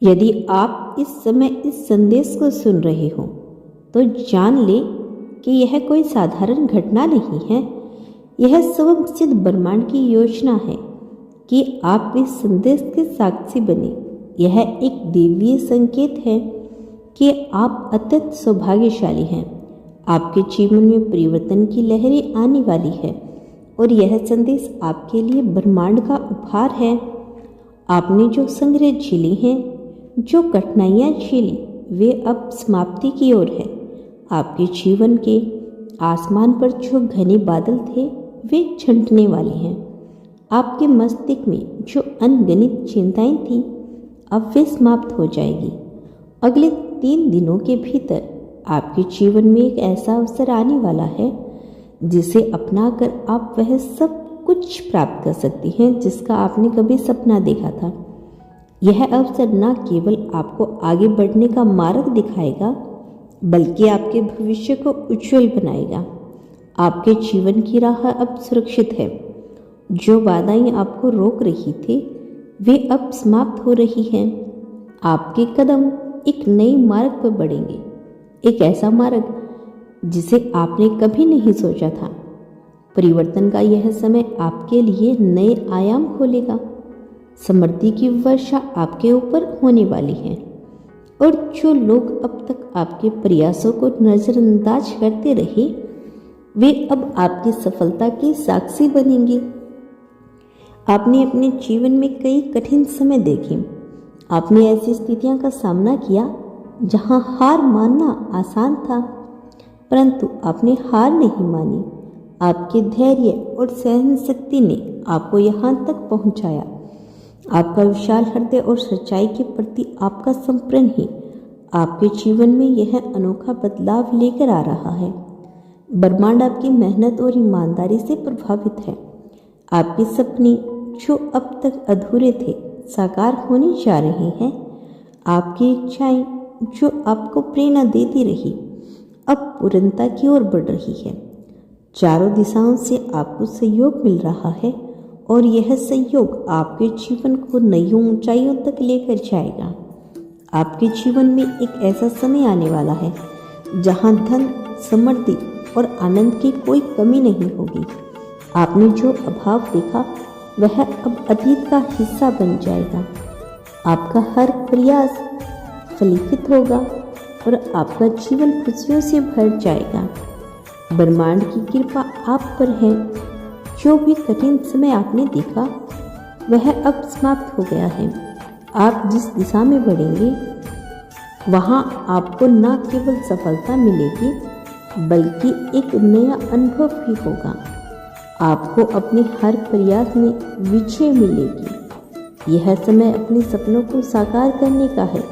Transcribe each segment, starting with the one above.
यदि आप इस समय इस संदेश को सुन रहे हो तो जान ले कि यह कोई साधारण घटना नहीं है। यह स्वयं सिद्ध ब्रह्मांड की योजना है कि आप इस संदेश के साक्षी बने। यह एक दिव्य संकेत है कि आप अत्यंत सौभाग्यशाली हैं। आपके जीवन में परिवर्तन की लहरें आने वाली है और यह संदेश आपके लिए ब्रह्मांड का उपहार है। आपने जो संग्रह झेली हैं, जो कठिनाइयाँ झेली, वे अब समाप्ति की ओर है। आपके जीवन के आसमान पर जो घने बादल थे वे छंटने वाले हैं। आपके मस्तिष्क में जो अनगिनत चिंताएं थीं अब वे समाप्त हो जाएगी। अगले 3 दिनों के भीतर आपके जीवन में एक ऐसा अवसर आने वाला है जिसे अपनाकर आप वह सब कुछ प्राप्त कर सकती हैं जिसका आपने कभी सपना देखा था। यह अवसर न केवल आपको आगे बढ़ने का मार्ग दिखाएगा बल्कि आपके भविष्य को उज्जवल बनाएगा। आपके जीवन की राह अब सुरक्षित है। जो बाधाएं आपको रोक रही थी वे अब समाप्त हो रही हैं। आपके कदम एक नए मार्ग पर बढ़ेंगे, एक ऐसा मार्ग जिसे आपने कभी नहीं सोचा था। परिवर्तन का यह समय आपके लिए नए आयाम खोलेगा। समृद्धि की वर्षा आपके ऊपर होने वाली है और जो लोग अब तक आपके प्रयासों को नज़रअंदाज करते रहे वे अब आपकी सफलता के साक्षी बनेंगे। आपने अपने जीवन में कई कठिन समय देखे। आपने ऐसी स्थितियों का सामना किया जहां हार मानना आसान था, परंतु आपने हार नहीं मानी। आपके धैर्य और सहन शक्ति ने आपको यहाँ तक पहुँचाया। आपका विशाल हृदय और सच्चाई के प्रति आपका समर्पण ही आपके जीवन में यह अनोखा बदलाव लेकर आ रहा है। ब्रह्मांड आपकी मेहनत और ईमानदारी से प्रभावित है। आपके सपने जो अब तक अधूरे थे साकार होने जा रहे हैं। आपकी इच्छाएं जो आपको प्रेरणा देती रही अब पूर्णता की ओर बढ़ रही है। चारों दिशाओं से आपको सहयोग मिल रहा है और यह सहयोग आपके जीवन को नई ऊंचाइयों तक लेकर जाएगा। आपके जीवन में एक ऐसा समय आने वाला है जहां धन, समृद्धि और आनंद की कोई कमी नहीं होगी। आपने जो अभाव देखा वह अब अतीत का हिस्सा बन जाएगा। आपका हर प्रयास फलीभूत होगा और आपका जीवन खुशियों से भर जाएगा। ब्रह्मांड की कृपा आप पर है। जो भी कठिन समय आपने देखा वह अब समाप्त हो गया है। आप जिस दिशा में बढ़ेंगे वहाँ आपको न केवल सफलता मिलेगी बल्कि एक नया अनुभव भी होगा। आपको अपने हर प्रयास में विजय मिलेगी। यह समय अपने सपनों को साकार करने का है।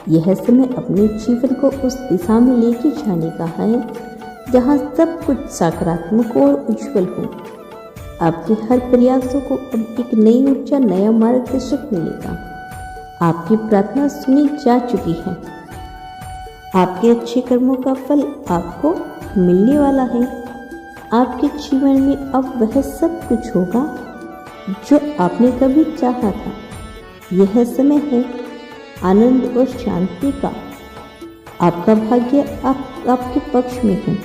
यह समय अपने जीवन को उस दिशा में लेके जाने का है जहाँ सब कुछ सकारात्मक और उज्जवल हो। आपके हर प्रयासों को अब एक नई ऊर्जा, नया मार्गदर्शक मिलेगा। आपकी प्रार्थना सुनी जा चुकी है। आपके अच्छे कर्मों का फल आपको मिलने वाला है। आपके जीवन में अब वह सब कुछ होगा जो आपने कभी चाहा था। यह समय है आनंद और शांति का। आपका भाग्य आपके पक्ष में है।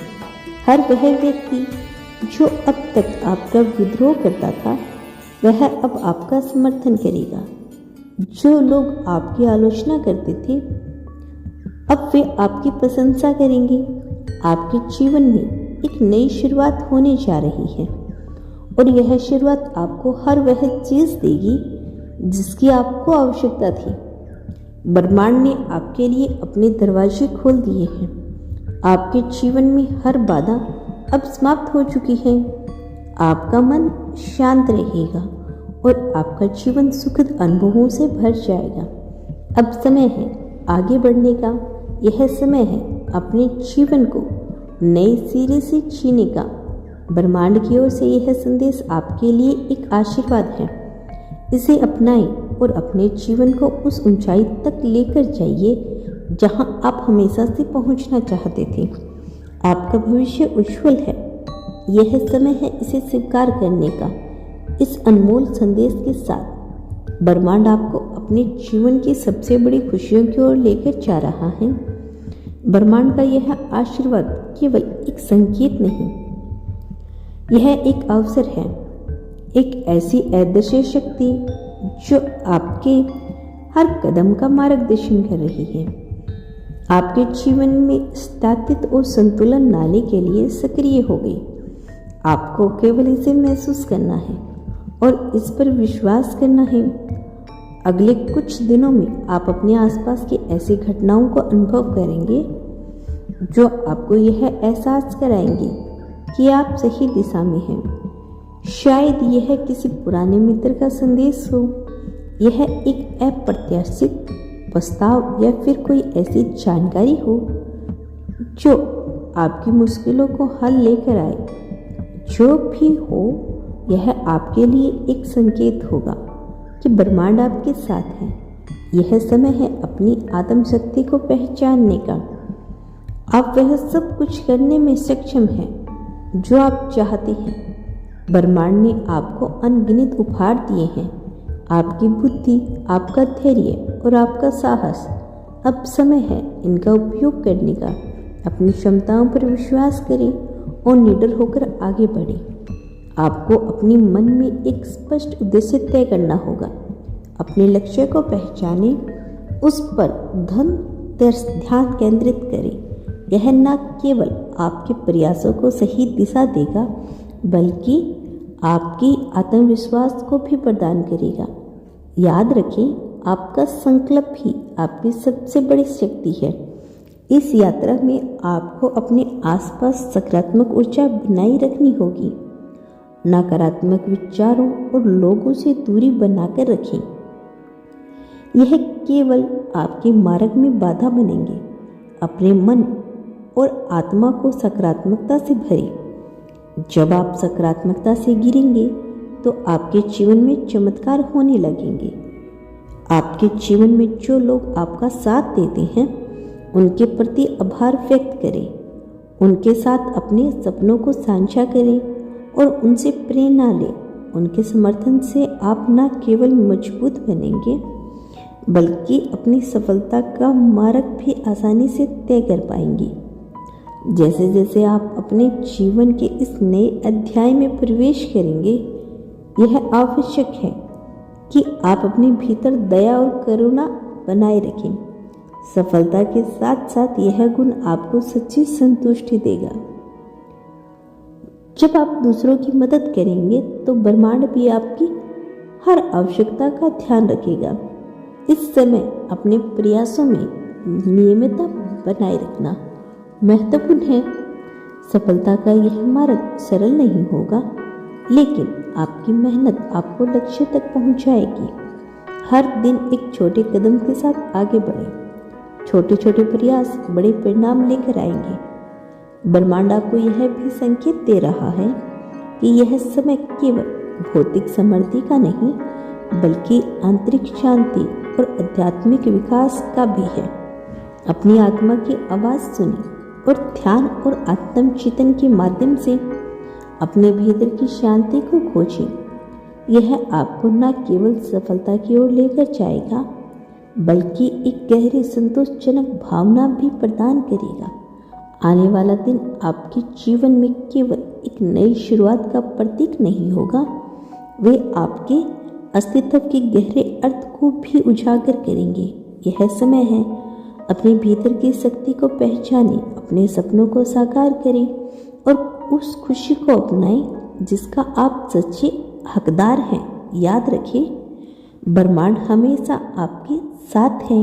हर वह व्यक्ति जो अब तक आपका विद्रोह करता था वह अब आपका समर्थन करेगा। जो लोग आपकी आलोचना करते थे अब वे आपकी प्रशंसा करेंगे। आपके जीवन में एक नई शुरुआत होने जा रही है और यह शुरुआत आपको हर वह चीज़ देगी जिसकी आपको आवश्यकता थी। ब्रह्मांड ने आपके लिए अपने दरवाजे खोल दिए हैं। आपके जीवन में हर बाधा अब समाप्त हो चुकी है। आपका मन शांत रहेगा और आपका जीवन सुखद अनुभवों से भर जाएगा। अब समय है आगे बढ़ने का। यह समय है अपने जीवन को नए सिरे से जीने का। ब्रह्मांड की ओर से यह संदेश आपके लिए एक आशीर्वाद है। इसे अपनाएं और अपने जीवन को उस ऊंचाई तक लेकर जाइए जहां आप हमेशा से पहुंचना चाहते थे। आपका भविष्य उज्जवल है। यह समय है इसे स्वीकार करने का। इस अनमोल संदेश के साथ ब्रह्मांड आपको अपने जीवन की सबसे बड़ी खुशियों की ओर लेकर जा रहा है। ब्रह्मांड का यह आशीर्वाद केवल एक संकेत नहीं, यह एक अवसर है, एक ऐसी अदृश्य शक्ति जो आपके हर कदम का मार्गदर्शन कर रही है, आपके जीवन में स्थिरता और संतुलन लाने के लिए सक्रिय हो गई। आपको केवल इसे महसूस करना है और इस पर विश्वास करना है। अगले कुछ दिनों में आप अपने आसपास की ऐसी घटनाओं को अनुभव करेंगे जो आपको यह एहसास कराएंगे कि आप सही दिशा में हैं। शायद यह किसी पुराने मित्र का संदेश हो, यह एक अप्रत्याशित प्रस्ताव या फिर कोई ऐसी जानकारी हो जो आपकी मुश्किलों को हल लेकर आए। जो भी हो, यह आपके लिए एक संकेत होगा कि ब्रह्मांड आपके साथ है। यह समय है अपनी आत्मशक्ति को पहचानने का। आप वह सब कुछ करने में सक्षम हैं जो आप चाहते हैं। ब्रह्मांड ने आपको अनगिनत उपहार दिए हैं, आपकी बुद्धि, आपका धैर्य और आपका साहस। अब समय है इनका उपयोग करने का। अपनी क्षमताओं पर विश्वास करें और निडर होकर आगे बढ़ें। आपको अपने मन में एक स्पष्ट उद्देश्य तय करना होगा। अपने लक्ष्य को पहचानें, उस पर ध्यान केंद्रित करें। यह न केवल आपके प्रयासों को सही दिशा देगा बल्कि आपकी आत्मविश्वास को भी प्रदान करेगा। याद रखें, आपका संकल्प ही आपकी सबसे बड़ी शक्ति है। इस यात्रा में आपको अपने आसपास सकारात्मक ऊर्जा बनाए रखनी होगी। नकारात्मक विचारों और लोगों से दूरी बनाकर रखें। यह केवल आपके मार्ग में बाधा बनेंगे। अपने मन और आत्मा को सकारात्मकता से भरें। जब आप सकारात्मकता से गिरेंगे तो आपके जीवन में चमत्कार होने लगेंगे। आपके जीवन में जो लोग आपका साथ देते हैं उनके प्रति आभार व्यक्त करें। उनके साथ अपने सपनों को साझा करें और उनसे प्रेरणा लें। उनके समर्थन से आप न केवल मजबूत बनेंगे बल्कि अपनी सफलता का मार्ग भी आसानी से तय कर पाएंगे। जैसे जैसे आप अपने जीवन के इस नए अध्याय में प्रवेश करेंगे, यह आवश्यक है कि आप अपने भीतर दया और करुणा बनाए रखें। सफलता के साथ साथ यह गुण आपको सच्ची संतुष्टि देगा। जब आप दूसरों की मदद करेंगे तो ब्रह्मांड भी आपकी हर आवश्यकता का ध्यान रखेगा। इस समय अपने प्रयासों में नियमितता बनाए रखना महत्वपूर्ण है। सफलता का यह मार्ग सरल नहीं होगा, लेकिन आपकी मेहनत आपको लक्ष्य तक पहुंचाएगी। हर दिन एक छोटे कदम के साथ आगे बढ़ें। छोटे छोटे प्रयास बड़े परिणाम लेकर आएंगे। ब्रह्मांड आपको यह भी संकेत दे रहा है कि यह समय केवल भौतिक समृद्धि का नहीं बल्कि आंतरिक शांति और आध्यात्मिक विकास का भी है। अपनी आत्मा की आवाज़ सुनें और ध्यान और आत्मचिंतन के माध्यम से अपने भीतर की शांति को खोजें। यह आपको न केवल सफलता की ओर लेकर जाएगा बल्कि एक गहरी संतोषजनक भावना भी प्रदान करेगा। आने वाला दिन आपके जीवन में केवल एक नई शुरुआत का प्रतीक नहीं होगा, वे आपके अस्तित्व के गहरे अर्थ को भी उजागर करेंगे। यह समय है अपने भीतर की शक्ति को पहचानें, अपने सपनों को साकार करें और उस खुशी को अपनाएं जिसका आप सच्चे हकदार हैं। याद रखें, ब्रह्मांड हमेशा आपके साथ है।